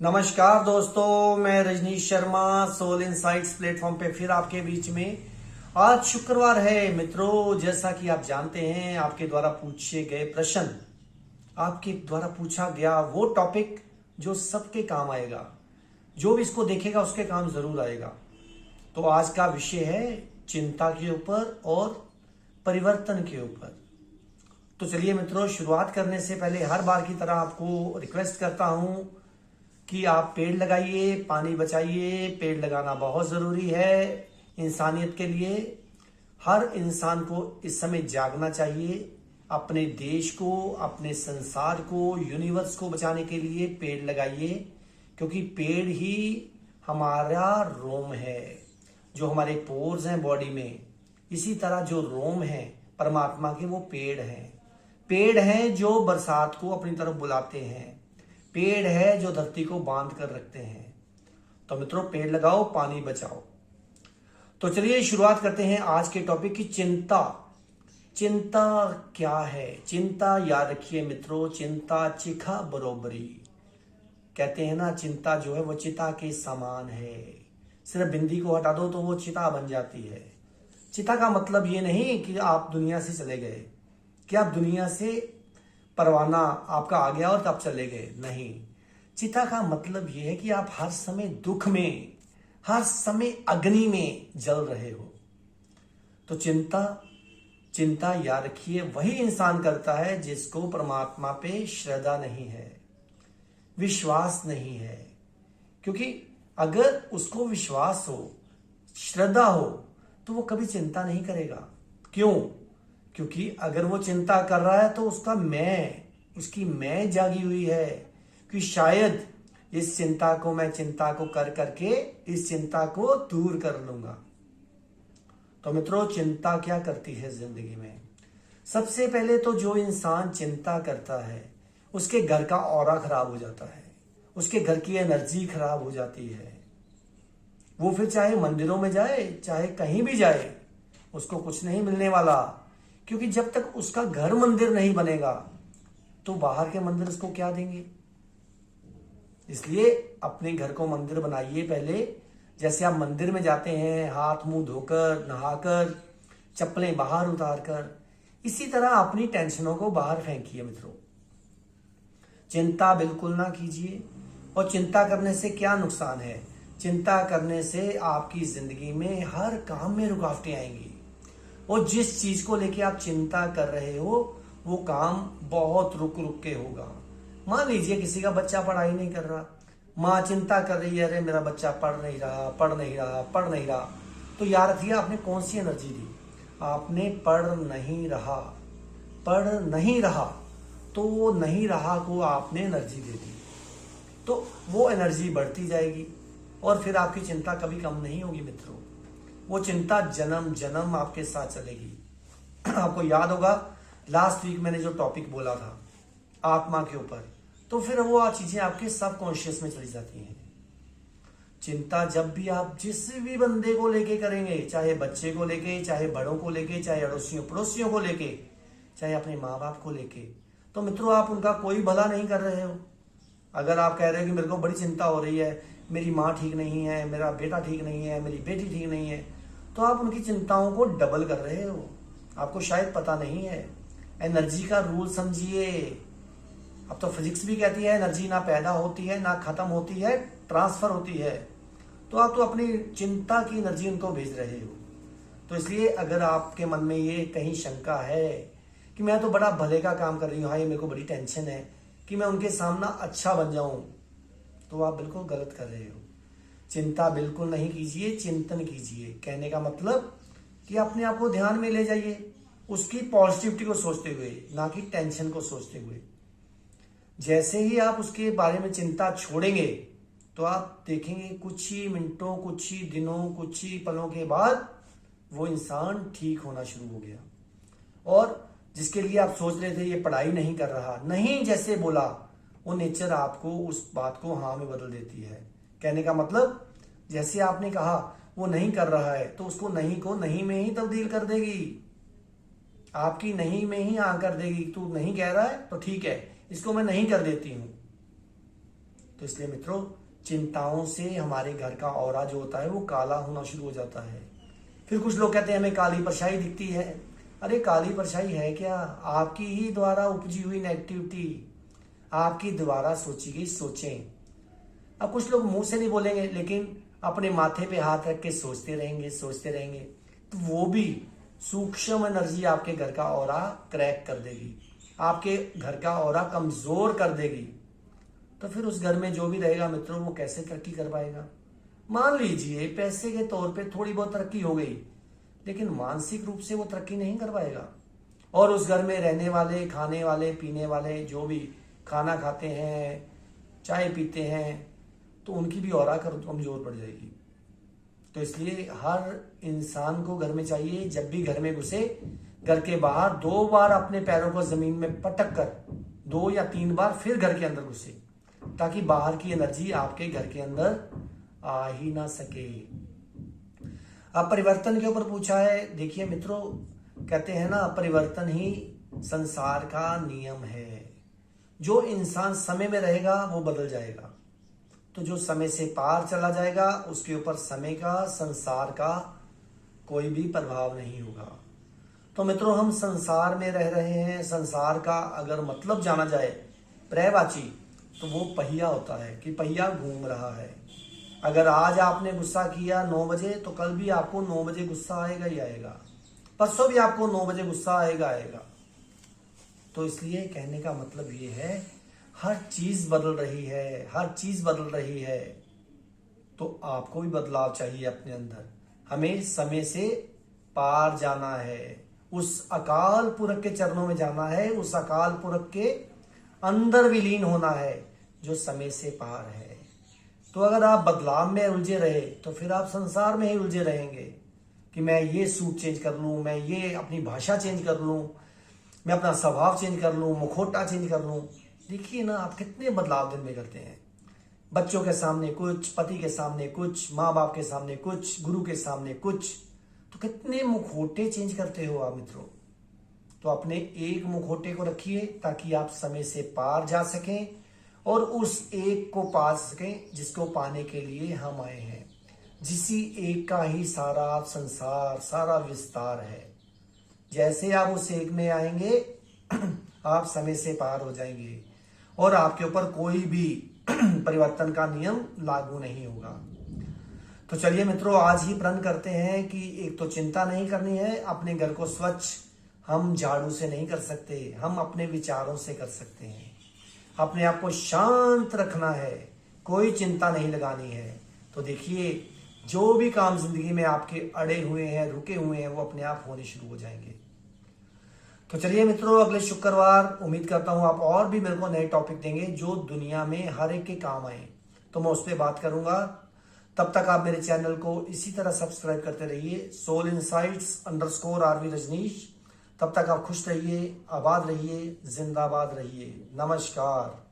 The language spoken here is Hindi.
नमस्कार दोस्तों, मैं Rajneesh Sharma soul insights platform पे फिर आपके बीच में। आज शुक्रवार है मित्रों। जैसा कि आप जानते हैं, आपके द्वारा पूछे गए प्रश्न, आपके द्वारा पूछा गया वो टॉपिक जो सबके काम आएगा, जो भी इसको देखेगा उसके काम जरूर आएगा। तो आज का विषय है चिंता के ऊपर और परिवर्तन के ऊपर। तो चलिए मित्रों, शुरुआत करने से पहले हर बार की तरह आपको रिक्वेस्ट करता हूं कि आप पेड़ लगाइए, पानी बचाइए। पेड़ लगाना बहुत जरूरी है इंसानियत के लिए। हर इंसान को इस समय जागना चाहिए। अपने देश को, अपने संसार को, यूनिवर्स को बचाने के लिए पेड़ लगाइए, क्योंकि पेड़ ही हमारा रोम है, जो हमारे पोर्स हैं बॉडी में। इसी तरह जो रोम है परमात्मा के, वो पेड़ हैं। पेड़ हैं जो बरसात को अपनी तरफ बुलाते हैं। पेड़ है जो धरती को बांध कर रखते हैं। तो मित्रों, पेड़ लगाओ, पानी बचाओ। तो चलिए शुरुआत करते हैं आज के टॉपिक की। चिंता। चिंता क्या है? चिंता याद रखिए मित्रों, चिंता चिखा बरोबरी। कहते हैं ना, चिंता जो है वो चिता के समान है। सिर्फ बिंदी को हटा दो तो वो चिता बन जाती है। चिता का मतलब ये नहीं कि आप दुनिया से चले गए, कि आप दुनिया से परवाना आपका आ गया और तब चले गए, नहीं। चिता का मतलब यह है कि आप हर समय दुख में, हर समय अग्नि में जल रहे हो। तो चिंता, चिंता याद रखिए, वही इंसान करता है जिसको परमात्मा पे श्रद्धा नहीं है, विश्वास नहीं है। क्योंकि अगर उसको विश्वास हो, श्रद्धा हो, तो वो कभी चिंता नहीं करेगा। क्यों? क्योंकि अगर वो चिंता कर रहा है तो उसका मैं, उसकी मैं जागी हुई है कि शायद इस चिंता को, मैं चिंता को कर करके इस चिंता को दूर कर लूंगा। तो मित्रों, चिंता क्या करती है जिंदगी में? सबसे पहले तो जो इंसान चिंता करता है उसके घर का ऑरा खराब हो जाता है, उसके घर की एनर्जी खराब हो जाती है। वो फिर चाहे मंदिरों में जाए, चाहे कहीं भी जाए, उसको कुछ नहीं मिलने वाला। क्योंकि जब तक उसका घर मंदिर नहीं बनेगा तो बाहर के मंदिर उसको क्या देंगे। इसलिए अपने घर को मंदिर बनाइए पहले। जैसे आप मंदिर में जाते हैं हाथ मुंह धोकर, नहाकर, चप्पलें बाहर उतार कर, इसी तरह अपनी टेंशनों को बाहर फेंकिए मित्रों। चिंता बिल्कुल ना कीजिए। और चिंता करने से क्या नुकसान है? चिंता करने से आपकी जिंदगी में हर काम में रुकावटें आएंगी। और जिस चीज को लेके आप चिंता कर रहे हो वो काम बहुत रुक रुक के होगा। मान लीजिए किसी का बच्चा पढ़ाई नहीं कर रहा, माँ चिंता कर रही है, अरे मेरा बच्चा पढ़ नहीं रहा, पढ़ नहीं रहा, पढ़ नहीं रहा। तो याद रखिए, आपने कौन सी एनर्जी दी? आपने पढ़ नहीं रहा, पढ़ नहीं रहा, तो वो नहीं रहा को आपने एनर्जी दे दी। तो वो एनर्जी बढ़ती जाएगी और फिर आपकी चिंता कभी कम नहीं होगी मित्रों। वो चिंता जन्म जन्म आपके साथ चलेगी। आपको याद होगा लास्ट वीक मैंने जो टॉपिक बोला था आत्मा के ऊपर, तो फिर वो चीजें आपके सबकॉन्शियस में चली जाती हैं। चिंता जब भी आप जिस भी बंदे को लेके करेंगे, चाहे बच्चे को लेके, चाहे बड़ों को लेके, चाहे अड़ोसियों पड़ोसियों को लेके, चाहे अपने माँ बाप को लेके, तो मित्रों आप उनका कोई भला नहीं कर रहे हो। अगर आप कह रहे हो कि मेरे को बड़ी चिंता हो रही है, मेरी माँ ठीक नहीं है, मेरा बेटा ठीक नहीं है, मेरी बेटी ठीक नहीं है, तो आप उनकी चिंताओं को डबल कर रहे हो। आपको शायद पता नहीं है। एनर्जी का रूल समझिए। अब तो फिजिक्स भी कहती है एनर्जी ना पैदा होती है ना खत्म होती है, ट्रांसफर होती है। तो आप तो अपनी चिंता की एनर्जी उनको भेज रहे हो। तो इसलिए अगर आपके मन में ये कहीं शंका है कि मैं तो बड़ा भले का काम कर रही हूँ, हाँ ये मेरे को बड़ी टेंशन है कि मैं उनके सामने अच्छा बन जाऊं, तो आप बिल्कुल गलत कर रहे हो। चिंता बिल्कुल नहीं कीजिए, चिंतन कीजिए। कहने का मतलब कि अपने आप को ध्यान में ले जाइए, उसकी पॉजिटिविटी को सोचते हुए, ना कि टेंशन को सोचते हुए। जैसे ही आप उसके बारे में चिंता छोड़ेंगे तो आप देखेंगे कुछ ही मिनटों, कुछ ही दिनों, कुछ ही पलों के बाद वो इंसान ठीक होना शुरू हो गया। और जिसके लिए आप सोच रहे थे ये पढ़ाई नहीं कर रहा, नहीं जैसे बोला, वो नेचर आपको उस बात को हाँ में बदल देती है। कहने का मतलब जैसे आपने कहा वो नहीं कर रहा है, तो उसको नहीं को नहीं में ही तब्दील कर देगी। आपकी नहीं में ही हाँ कर देगी। तू नहीं कह रहा है तो ठीक है, इसको मैं नहीं कर देती हूं। तो इसलिए मित्रों, चिंताओं से हमारे घर का ऑरा जो होता है वो काला होना शुरू हो जाता है। फिर कुछ लोग कहते हैं हमें काली परछाई दिखती है। अरे काली परछाई है क्या? आपकी ही द्वारा उपजी हुई नेगेटिविटी, आपकी द्वारा सोची गई सोचें। अब कुछ लोग मुंह से नहीं बोलेंगे, लेकिन अपने माथे पे हाथ रख के सोचते रहेंगे, तो वो भी सूक्ष्म एनर्जी आपके घर का ऑरा क्रैक कर देगी, आपके घर का ऑरा कमजोर कर देगी। तो फिर उस घर में जो भी रहेगा मित्रों, वो कैसे तरक्की कर पाएगा? मान लीजिए पैसे के तौर पे थोड़ी बहुत तरक्की हो गई, लेकिन मानसिक रूप से वो तरक्की नहीं कर पाएगा। और उस घर में रहने वाले, खाने वाले, पीने वाले, जो भी खाना खाते हैं, चाय पीते हैं, तो उनकी भी ऑरा कमजोर पड़ जाएगी। तो इसलिए हर इंसान को घर में चाहिए, जब भी घर में घुसे, घर के बाहर 2 बार अपने पैरों को जमीन में पटक कर 2 या 3 बार फिर घर के अंदर घुसे, ताकि बाहर की एनर्जी आपके घर के अंदर आ ही ना सके। अब परिवर्तन के ऊपर पूछा है। देखिए मित्रों, कहते हैं ना, परिवर्तन ही संसार का नियम है। जो इंसान समय में रहेगा वो बदल जाएगा, तो जो समय से पार चला जाएगा उसके ऊपर समय का, संसार का कोई भी प्रभाव नहीं होगा। तो मित्रों, हम संसार में रह रहे हैं। संसार का अगर मतलब जाना जाए पर्यायवाची, तो वो पहिया होता है कि पहिया घूम रहा है। अगर आज आपने गुस्सा किया 9 बजे, तो कल भी आपको 9 बजे गुस्सा आएगा ही आएगा, परसों भी आपको 9 बजे गुस्सा आएगा। तो इसलिए कहने का मतलब ये है, हर चीज बदल रही है, तो आपको भी बदलाव चाहिए अपने अंदर। हमें समय से पार जाना है, उस अकाल पुरख के चरणों में जाना है, उस अकाल पुरख के अंदर विलीन होना है जो समय से पार है। तो अगर आप बदलाव में उलझे रहे, तो फिर आप संसार में ही उलझे रहेंगे कि मैं ये सूट चेंज कर लूं, मैं ये अपनी भाषा चेंज कर लूं, मैं अपना स्वभाव चेंज कर लूं, मुखौटा चेंज कर लूं। देखिए ना, आप कितने बदलाव दिन में करते हैं। बच्चों के सामने कुछ, पति के सामने कुछ, माँ बाप के सामने कुछ, गुरु के सामने कुछ, तो कितने मुखौटे चेंज करते हो आप मित्रों। तो अपने एक मुखौटे को रखिए ताकि आप समय से पार जा सकें और उस एक को पा सकें जिसको पाने के लिए हम आए हैं। जिसी एक का ही सारा संसार, सारा विस्तार है। जैसे आप उस एक में आएंगे, आप समय से पार हो जाएंगे और आपके ऊपर कोई भी परिवर्तन का नियम लागू नहीं होगा। तो चलिए मित्रों, आज ही प्रण करते हैं कि एक तो चिंता नहीं करनी है। अपने घर को स्वच्छ हम झाड़ू से नहीं कर सकते, हम अपने विचारों से कर सकते हैं। अपने आप को शांत रखना है, कोई चिंता नहीं लगानी है। तो देखिए, जो भी काम जिंदगी में आपके अड़े हुए हैं, रुके हुए हैं, वो अपने आप होने शुरू हो जाएंगे। तो चलिए मित्रों, अगले शुक्रवार उम्मीद करता हूं आप और भी मेरे को नए टॉपिक देंगे जो दुनिया में हर एक के काम आए, तो मैं उस पर बात करूंगा। तब तक आप मेरे चैनल को इसी तरह सब्सक्राइब करते रहिए, सोल इनसाइट्स _RV रजनीश। तब तक आप खुश रहिए, आबाद रहिए, जिंदाबाद रहिए। नमस्कार।